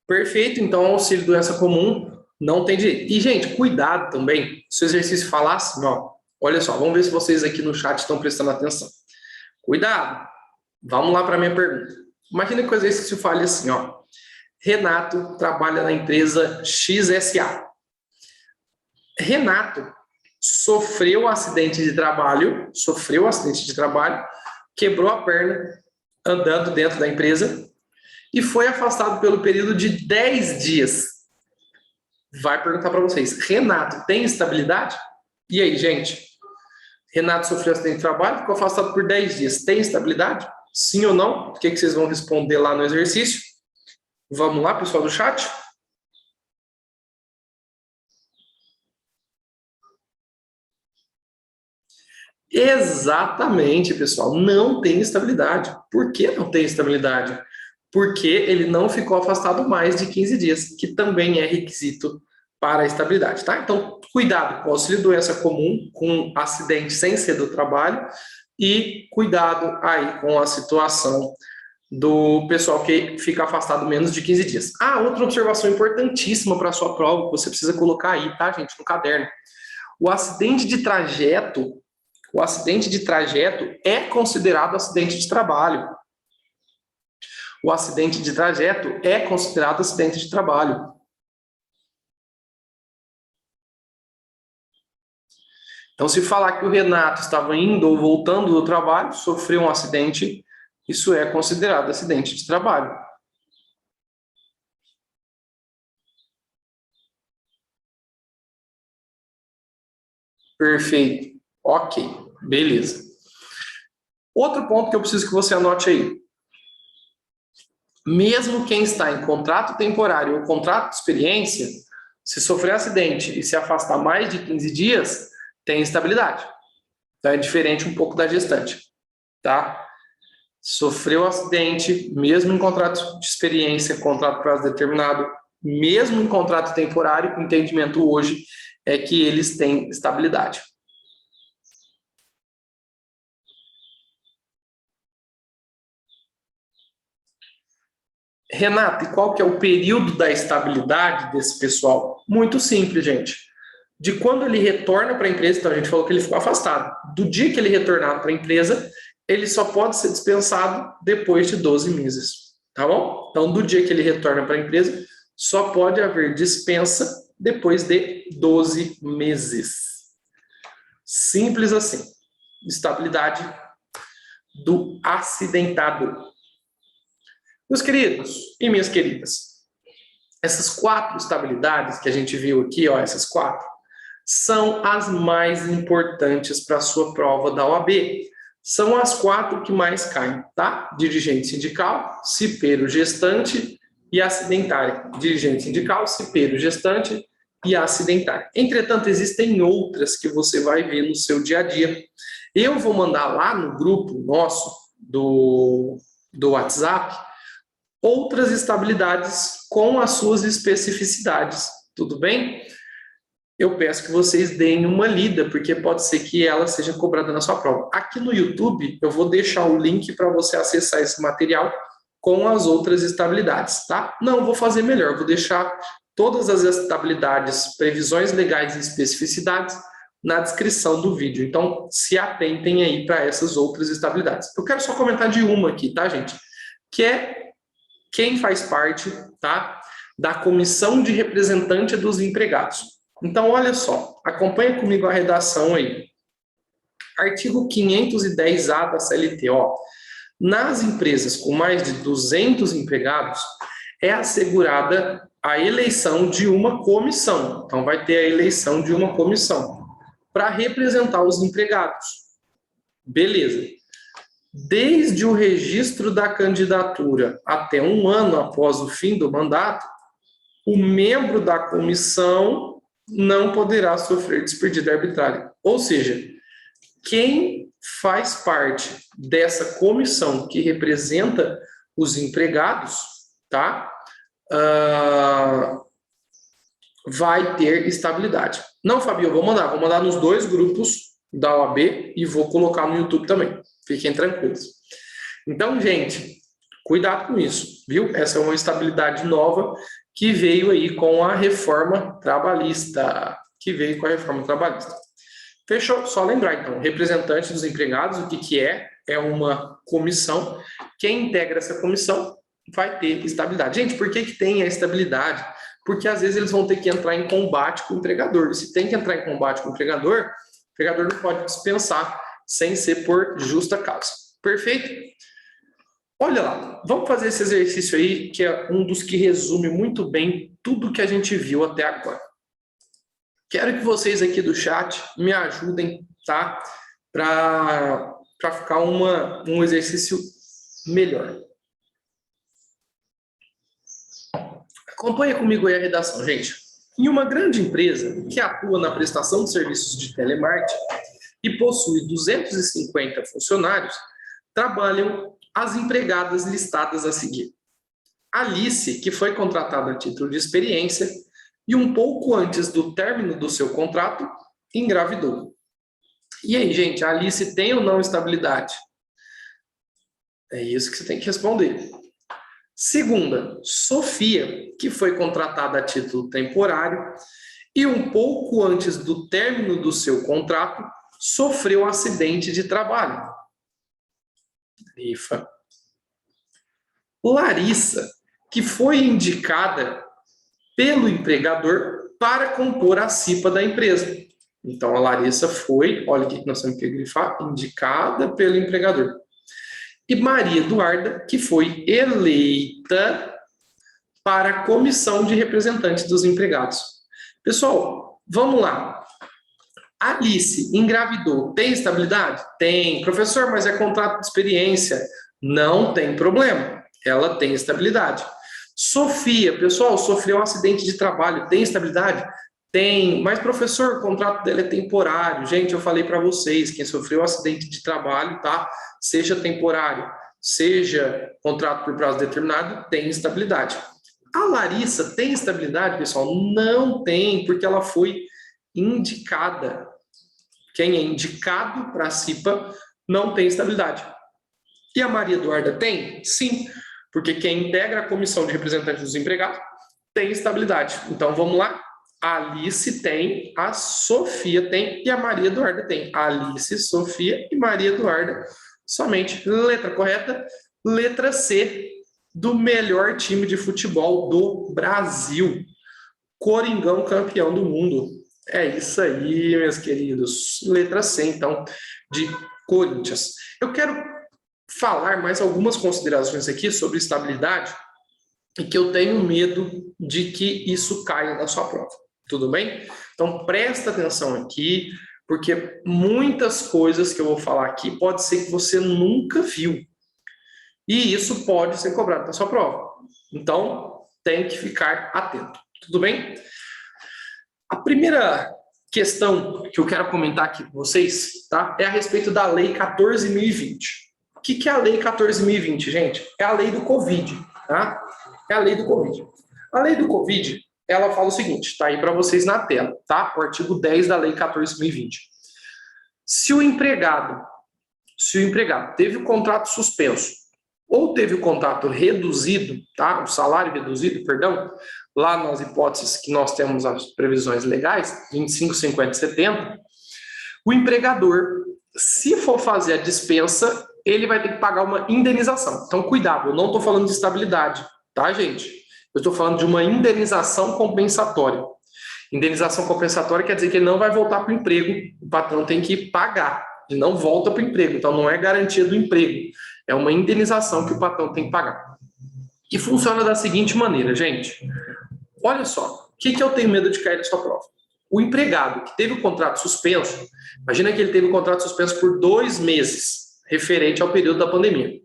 Perfeito, então auxílio-doença comum não tem direito. E, gente, cuidado também, se o exercício falar assim, ó, olha só, vamos ver se vocês aqui no chat estão prestando atenção. Cuidado, vamos lá para a minha pergunta. Imagina que o exercício fale assim, ó, Renato trabalha na empresa XSA. Renato sofreu um acidente de trabalho, quebrou a perna andando dentro da empresa e foi afastado pelo período de 10 dias. Vai perguntar para vocês, Renato tem estabilidade? E aí, gente? Renato sofreu um acidente de trabalho, ficou afastado por 10 dias. Tem estabilidade? Sim ou não? O que vocês vão responder lá no exercício? Vamos lá, pessoal do chat? Exatamente, pessoal. Não tem estabilidade. Por que não tem estabilidade? Porque ele não ficou afastado mais de 15 dias, que também é requisito para a estabilidade, tá? Então, cuidado com auxílio-doença comum, com acidente sem ser do trabalho, e cuidado aí com a situação do pessoal que fica afastado menos de 15 dias. Ah, outra observação importantíssima para a sua prova, que você precisa colocar aí, tá, gente, no caderno. O acidente de trajeto é considerado acidente de trabalho. O acidente de trajeto é considerado acidente de trabalho. Então, se falar que o Renato estava indo ou voltando do trabalho, sofreu um acidente, isso é considerado acidente de trabalho. Perfeito. Ok, beleza. Outro ponto que eu preciso que você anote aí. Mesmo quem está em contrato temporário ou contrato de experiência, se sofrer acidente e se afastar mais de 15 dias, tem estabilidade. Então é diferente um pouco da gestante, tá? Sofreu acidente, mesmo em contrato de experiência, contrato prazo determinado, mesmo em contrato temporário, o entendimento hoje é que eles têm estabilidade. Renato, e qual que é o período da estabilidade desse pessoal? Muito simples, gente. De quando ele retorna para a empresa, então a gente falou que ele ficou afastado. Do dia que ele retornar para a empresa, ele só pode ser dispensado depois de 12 meses, tá bom? Então, do dia que ele retorna para a empresa, só pode haver dispensa depois de 12 meses. Simples assim. Estabilidade do acidentado. Meus queridos e minhas queridas, essas 4 estabilidades que a gente viu aqui, ó, essas 4, são as mais importantes para a sua prova da OAB. São as 4 que mais caem, tá? Dirigente sindical, cipeiro gestante e acidentário. Dirigente sindical, cipeiro gestante e acidentário. Entretanto, existem outras que você vai ver no seu dia a dia. Eu vou mandar lá no grupo nosso do WhatsApp outras estabilidades com as suas especificidades, tudo bem? Eu peço que vocês deem uma lida, porque pode ser que ela seja cobrada na sua prova. Aqui no YouTube, eu vou deixar o link para você acessar esse material com as outras estabilidades, tá? Não, vou fazer melhor, vou deixar todas as estabilidades, previsões legais e especificidades na descrição do vídeo. Então, se atentem aí para essas outras estabilidades. Eu quero só comentar de uma aqui, tá, gente? Que é quem faz parte, tá, da comissão de representante dos empregados. Então, olha só, acompanha comigo a redação aí. Artigo 510-A da CLT, ó. Nas empresas com mais de 200 empregados, é assegurada a eleição de uma comissão. Então, vai ter a eleição de uma comissão para representar os empregados. Beleza. Desde o registro da candidatura até 1 ano após o fim do mandato, o membro da comissão não poderá sofrer despedida arbitrária. Ou seja, quem faz parte dessa comissão que representa os empregados, tá? Vai ter estabilidade. Não, Fabio, eu vou mandar nos 2 grupos da OAB e vou colocar no YouTube também. Fiquem tranquilos. Então, gente, cuidado com isso, viu? Essa é uma estabilidade nova que veio aí com a reforma trabalhista. Fechou? Só lembrar, então, representante dos empregados, o que é? É uma comissão. Quem integra essa comissão vai ter estabilidade. Gente, por que tem a estabilidade? Porque, às vezes, eles vão ter que entrar em combate com o empregador. E se tem que entrar em combate com o empregador não pode dispensar sem ser por justa causa. Perfeito? Olha lá, vamos fazer esse exercício aí, que é um dos que resume muito bem tudo que a gente viu até agora. Quero que vocês aqui do chat me ajudem, tá? Para ficar um exercício melhor. Acompanha comigo aí a redação, gente. Em uma grande empresa que atua na prestação de serviços de telemarketing e possui 250 funcionários, trabalham as empregadas listadas a seguir. Alice, que foi contratada a título de experiência, e um pouco antes do término do seu contrato, engravidou. E aí, gente, a Alice tem ou não estabilidade? É isso que você tem que responder. Segunda, Sofia, que foi contratada a título temporário e um pouco antes do término do seu contrato, sofreu um acidente de trabalho. Rifa. Larissa, que foi indicada pelo empregador para compor a CIPA da empresa. Então, a Larissa foi, olha o que nós temos que grifar, indicada pelo empregador. E Maria Eduarda, que foi eleita para a comissão de representantes dos empregados. Pessoal, vamos lá. Alice engravidou, tem estabilidade? Tem. Professor, mas é contrato de experiência? Não tem problema, ela tem estabilidade. Sofia, pessoal, sofreu um acidente de trabalho, tem estabilidade? Tem. Mas, professor, o contrato dela é temporário. Gente, eu falei para vocês, quem sofreu um acidente de trabalho, tá? Seja temporário, seja contrato por prazo determinado, tem estabilidade. A Larissa tem estabilidade, pessoal? Não tem, porque ela foi indicada. Quem é indicado para a CIPA não tem estabilidade. E a Maria Eduarda tem? Sim, porque quem integra a comissão de representantes dos empregados tem estabilidade. Então, vamos lá. A Alice tem, a Sofia tem e a Maria Eduarda tem. Alice, Sofia e Maria Eduarda somente. Letra correta? Letra C, do melhor time de futebol do Brasil. Coringão campeão do mundo. É isso aí, meus queridos. Letra C, então, de Corinthians. Eu quero falar mais algumas considerações aqui sobre estabilidade e que eu tenho medo de que isso caia na sua prova. Tudo bem? Então, presta atenção aqui, porque muitas coisas que eu vou falar aqui pode ser que você nunca viu. E isso pode ser cobrado na sua prova. Então, tem que ficar atento. Tudo bem? A primeira questão que eu quero comentar aqui com vocês, tá, é a respeito da Lei 14.020. O que é a Lei 14.020, gente? É a lei do Covid, tá? É a lei do Covid. A lei do Covid, ela fala o seguinte, tá aí para vocês na tela, tá? O artigo 10 da Lei 14.020. Se o empregado teve o contrato suspenso ou teve o contrato reduzido, tá? O salário reduzido, perdão, lá nas hipóteses que nós temos as previsões legais, 25, 50 e 70, o empregador, se for fazer a dispensa, ele vai ter que pagar uma indenização. Então, cuidado, eu não estou falando de estabilidade, tá, gente? Eu estou falando de uma indenização compensatória. Indenização compensatória quer dizer que ele não vai voltar para o emprego, o patrão tem que pagar, ele não volta para o emprego, então não é garantia do emprego, é uma indenização que o patrão tem que pagar. E funciona da seguinte maneira, gente. Olha só, o que eu tenho medo de cair na sua prova? O empregado que teve o contrato suspenso, imagina que ele teve o contrato suspenso por 2 meses, referente ao período da pandemia.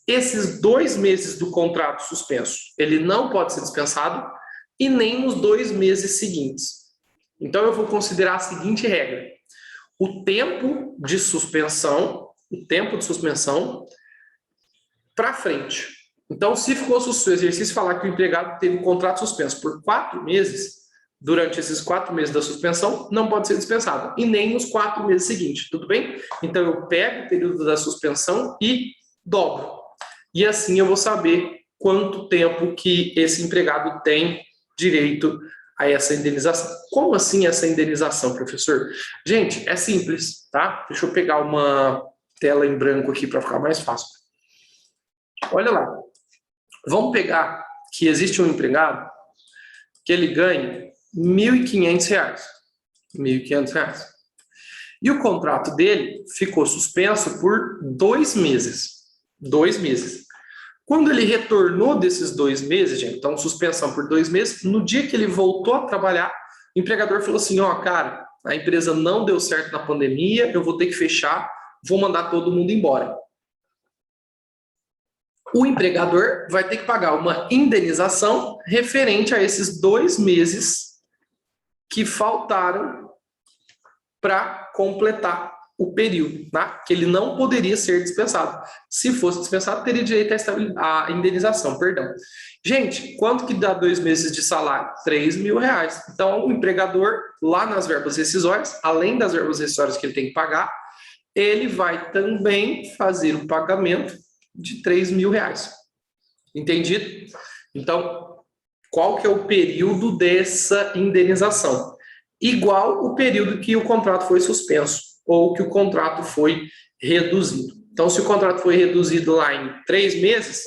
Esses 2 meses do contrato suspenso, ele não pode ser dispensado e nem nos 2 meses seguintes. Então, eu vou considerar a seguinte regra. O tempo de suspensão para frente. Então, se for o exercício falar que o empregado teve um contrato suspenso por 4 meses, durante esses 4 meses da suspensão, não pode ser dispensado. E nem nos 4 meses seguintes, tudo bem? Então, eu pego o período da suspensão e dobro. E assim eu vou saber quanto tempo que esse empregado tem direito a essa indenização. Como assim essa indenização, professor? Gente, é simples, tá? Deixa eu pegar uma tela em branco aqui para ficar mais fácil. Olha lá. Vamos pegar que existe um empregado que ele ganha R$ 1.500. R$ 1.500. E o contrato dele ficou suspenso por 2 meses. 2 meses. Quando ele retornou desses 2 meses, gente, então suspensão por 2 meses, no dia que ele voltou a trabalhar, o empregador falou assim, ó, cara, a empresa não deu certo na pandemia, eu vou ter que fechar, vou mandar todo mundo embora. O empregador vai ter que pagar uma indenização referente a esses 2 meses que faltaram para completar o período, tá? Que ele não poderia ser dispensado. Se fosse dispensado, teria direito à indenização, perdão. Gente, quanto que dá 2 meses de salário? R$3.000. Então, o empregador, lá nas verbas rescisórias, além das verbas rescisórias que ele tem que pagar, ele vai também fazer o pagamento de R$3.000. Entendido? Então, qual que é o período dessa indenização? Igual o período que o contrato foi suspenso ou que o contrato foi reduzido. Então, se o contrato foi reduzido lá em 3 meses,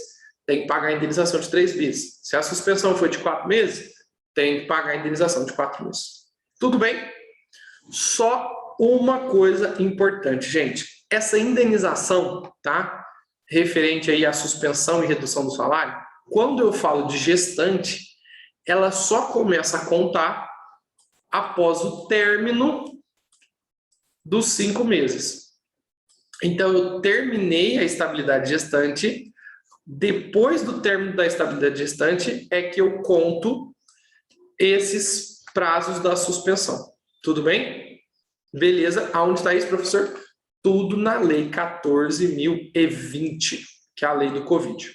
tem que pagar a indenização de 3 meses. Se a suspensão foi de 4 meses, tem que pagar a indenização de 4 meses. Tudo bem? Só uma coisa importante, gente. Essa indenização, tá? Referente aí à suspensão e redução do salário, quando eu falo de gestante, ela só começa a contar após o término dos 5 meses. Então, eu terminei a estabilidade gestante, depois do término da estabilidade gestante é que eu conto esses prazos da suspensão. Tudo bem? Beleza. Aonde está isso, professor? Tudo na Lei 14.020, que é a lei do Covid.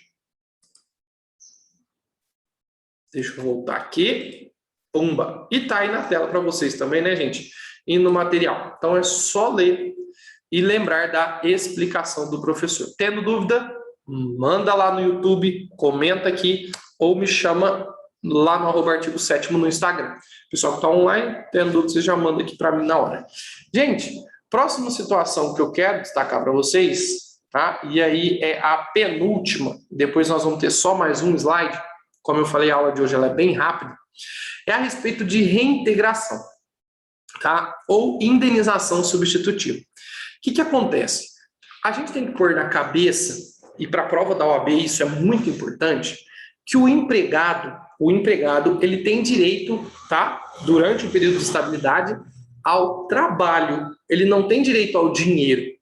Deixa eu voltar aqui. Pumba! E tá aí na tela para vocês também, né, gente? E no material. Então é só ler e lembrar da explicação do professor. Tendo dúvida, manda lá no YouTube, comenta aqui ou me chama lá no @artigo7º no Instagram. Pessoal que está online, tendo dúvida, você já manda aqui para mim na hora. Gente, próxima situação que eu quero destacar para vocês, tá? E aí é a penúltima, depois nós vamos ter só mais um slide. Como eu falei, a aula de hoje ela é bem rápida. É a respeito de reintegração, tá? Ou indenização substitutiva. O que acontece? A gente tem que pôr na cabeça, e para a prova da OAB isso é muito importante, que o empregado ele tem direito, tá? Durante o período de estabilidade, ao trabalho. Ele não tem direito ao dinheiro.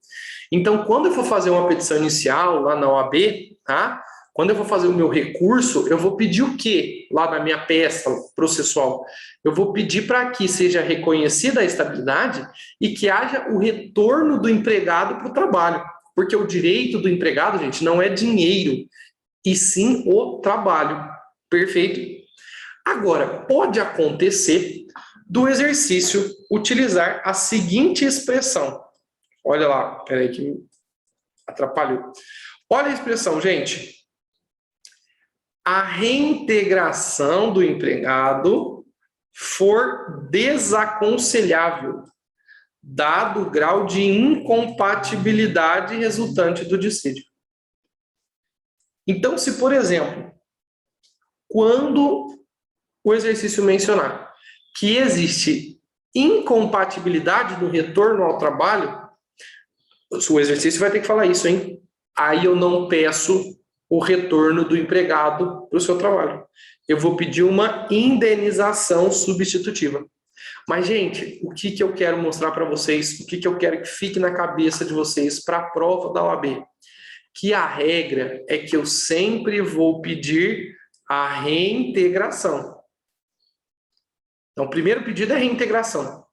Então, quando eu for fazer uma petição inicial lá na OAB, tá? Quando eu vou fazer o meu recurso, eu vou pedir o quê? Lá na minha peça processual. Eu vou pedir para que seja reconhecida a estabilidade e que haja o retorno do empregado para o trabalho. Porque o direito do empregado, gente, não é dinheiro, e sim o trabalho. Perfeito? Agora, pode acontecer do exercício utilizar a seguinte expressão. Olha lá, peraí que me atrapalhou. Olha a expressão, gente. A reintegração do empregado for desaconselhável, dado o grau de incompatibilidade resultante do dissídio. Então, se, por exemplo, quando o exercício mencionar que existe incompatibilidade no retorno ao trabalho, o exercício vai ter que falar isso, hein? Aí eu não peço o retorno do empregado para o seu trabalho. Eu vou pedir uma indenização substitutiva. Mas, gente, o que eu quero mostrar para vocês, o que eu quero que fique na cabeça de vocês para a prova da OAB? Que a regra é que eu sempre vou pedir a reintegração. Então, o primeiro pedido é reintegração.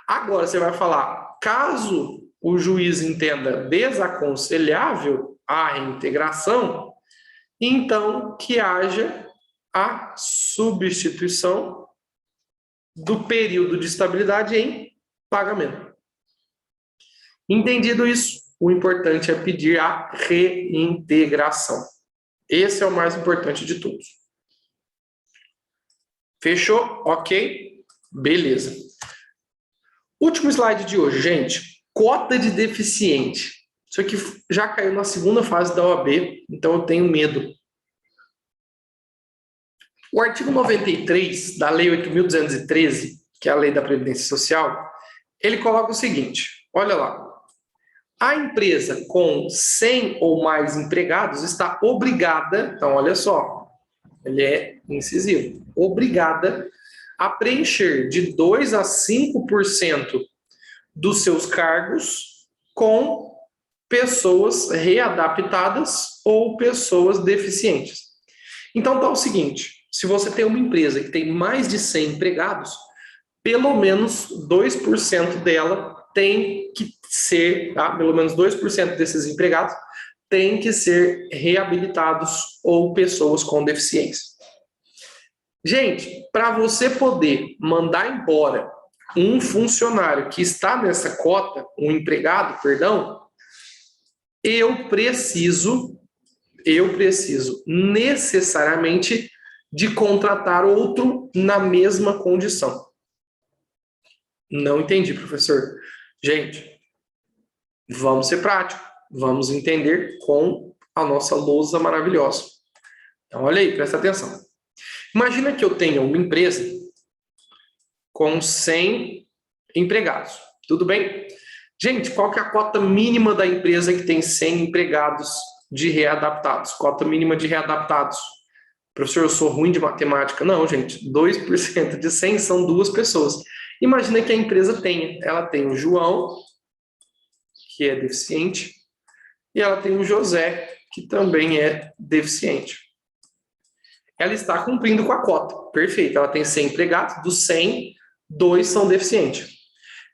Agora, você vai falar, caso o juiz entenda desaconselhável a reintegração, então que haja a substituição do período de estabilidade em pagamento. Entendido isso, o importante é pedir a reintegração. Esse é o mais importante de todos. Fechou? Ok? Beleza. Último slide de hoje, gente. Cota de deficiente. Isso aqui já caiu na segunda fase da OAB, então eu tenho medo. O artigo 93 da Lei 8.213, que é a Lei da Previdência Social, ele coloca o seguinte, olha lá. A empresa com 100 ou mais empregados está obrigada, então olha só, ele é incisivo, obrigada a preencher de 2 a 5% dos seus cargos com pessoas readaptadas ou pessoas deficientes. Então tá o seguinte, se você tem uma empresa que tem mais de 100 empregados, pelo menos 2% dela tem que ser, tá? Pelo menos 2% desses empregados tem que ser reabilitados ou pessoas com deficiência. Gente, para você poder mandar embora um funcionário que está nessa cota, um empregado, perdão, eu preciso necessariamente de contratar outro na mesma condição. Não entendi, professor. Gente, vamos ser práticos, vamos entender com a nossa lousa maravilhosa. Então, olha aí, presta atenção. Imagina que eu tenha uma empresa com 100 empregados, tudo bem? Gente, qual que é a cota mínima da empresa que tem 100 empregados de readaptados? Cota mínima de readaptados. Professor, eu sou ruim de matemática. Não, gente, 2% de 100 são 2 pessoas. Imagina que a empresa ela tem o João, que é deficiente, e ela tem o José, que também é deficiente. Ela está cumprindo com a cota. Perfeito, ela tem 100 empregados, dos 100, 2 são deficientes.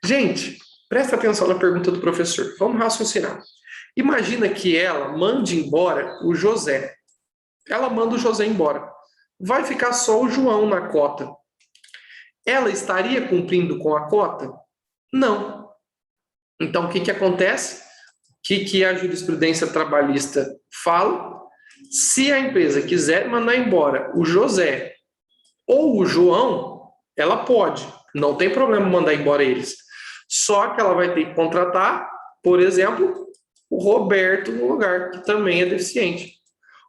Gente, presta atenção na pergunta do professor. Vamos raciocinar. Imagina que ela mande embora o José. Ela manda o José embora. Vai ficar só o João na cota. ela estaria cumprindo com a cota? Não. Então, o que acontece? O que a jurisprudência trabalhista fala? Se a empresa quiser mandar embora o José ou o João, ela pode. Não tem problema mandar embora eles. Só que ela vai ter que contratar, por exemplo, o Roberto no lugar, que também é deficiente.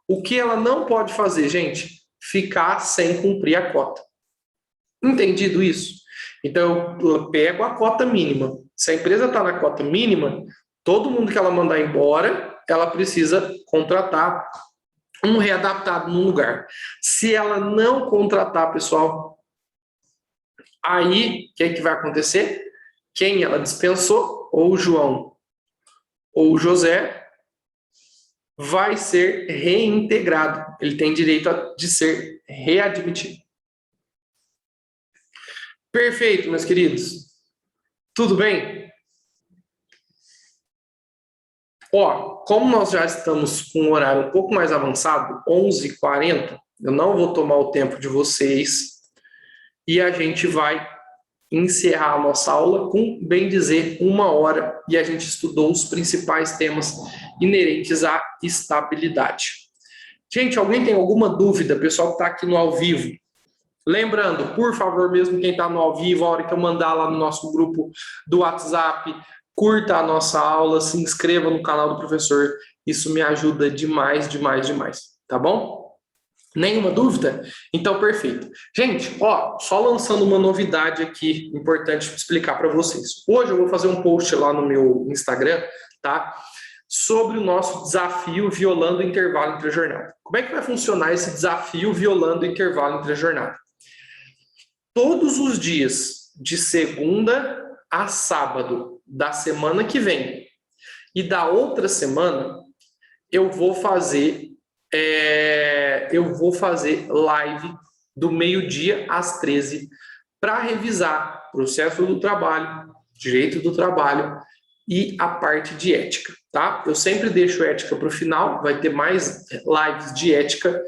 O que ela não pode fazer, gente? Ficar sem cumprir a cota. Entendido isso? Então, eu pego a cota mínima. Se a empresa está na cota mínima, todo mundo que ela mandar embora, ela precisa contratar um readaptado no lugar. Se ela não contratar, pessoal, aí o que vai acontecer? Quem ela dispensou, ou o João ou o José, vai ser reintegrado. Ele tem direito de ser readmitido. Perfeito, meus queridos. Tudo bem? Ó, como nós já estamos com um horário um pouco mais avançado, 11h40, eu não vou tomar o tempo de vocês e a gente vai encerrar a nossa aula com, bem dizer, 1 hora, e a gente estudou os principais temas inerentes à estabilidade. Gente, alguém tem alguma dúvida? Pessoal que está aqui no ao vivo. Lembrando, por favor, mesmo quem está no ao vivo, a hora que eu mandar lá no nosso grupo do WhatsApp, curta a nossa aula, se inscreva no canal do professor. Isso me ajuda demais, demais, demais. Tá bom? Nenhuma dúvida? Então, perfeito. Gente, ó, só lançando uma novidade aqui, importante explicar para vocês. Hoje eu vou fazer um post lá no meu Instagram, tá? Sobre o nosso desafio violando o intervalo entre a jornada. Como é que vai funcionar esse desafio violando o intervalo entre a jornada? Todos os dias, de segunda a sábado da semana que vem e da outra semana, eu vou fazer live do meio-dia às 13 para revisar processo do trabalho, direito do trabalho e a parte de ética, tá? Eu sempre deixo ética para o final, vai ter mais lives de ética,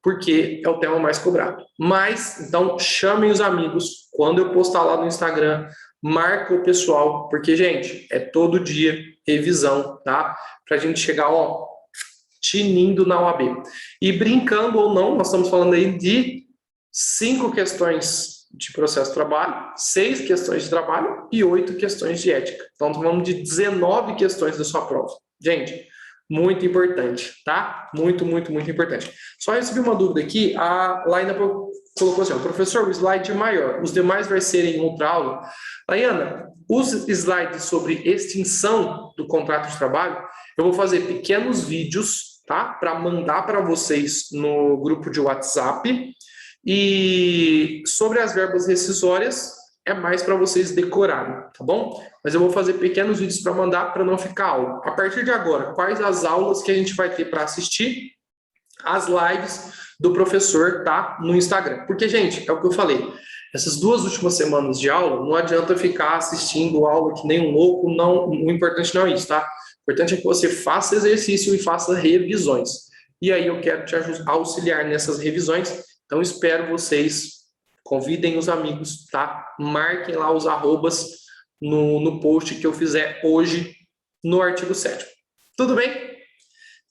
porque é o tema mais cobrado. Mas, então, chamem os amigos, quando eu postar lá no Instagram, marca o pessoal, porque, gente, é todo dia revisão, tá? Pra gente chegar, ó, tinindo na OAB. E brincando ou não, nós estamos falando aí de 5 questões de processo de trabalho, 6 questões de trabalho e 8 questões de ética. Então, estamos falando de 19 questões da sua prova. Gente, muito importante, tá? Muito, muito, muito importante. Só recebi uma dúvida aqui, a Laina colocou assim, professor, o slide é maior, os demais vai ser em outra aula. Laiana, os slides sobre extinção do contrato de trabalho, eu vou fazer pequenos vídeos, tá? Para mandar para vocês no grupo de WhatsApp. E sobre as verbas rescisórias, é mais para vocês decorarem, tá bom? Mas eu vou fazer pequenos vídeos para mandar para não ficar aula. A partir de agora, quais as aulas que a gente vai ter para assistir? As lives do professor, tá? No Instagram. Porque, gente, é o que eu falei. Essas 2 últimas semanas de aula, não adianta ficar assistindo aula que nem um louco, não, o importante não é isso, tá? O importante é que você faça exercício e faça revisões. E aí eu quero te auxiliar nessas revisões. Então, espero vocês, convidem os amigos, tá? Marquem lá os arrobas no post que eu fizer hoje no artigo 7º. Tudo bem?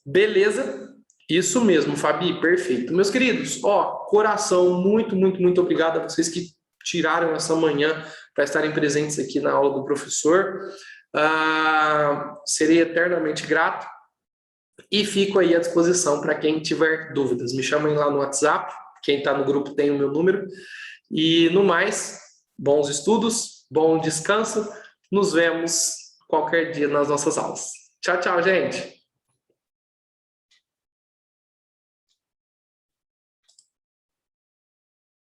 Beleza? Isso mesmo, Fabi, perfeito. Meus queridos, ó, coração, muito, muito, muito obrigado a vocês que tiraram essa manhã para estarem presentes aqui na aula do professor. Serei eternamente grato e fico aí à disposição para quem tiver dúvidas. Me chamem lá no WhatsApp, quem está no grupo tem o meu número. E no mais, bons estudos, bom descanso. Nos vemos qualquer dia nas nossas aulas. Tchau, tchau, gente!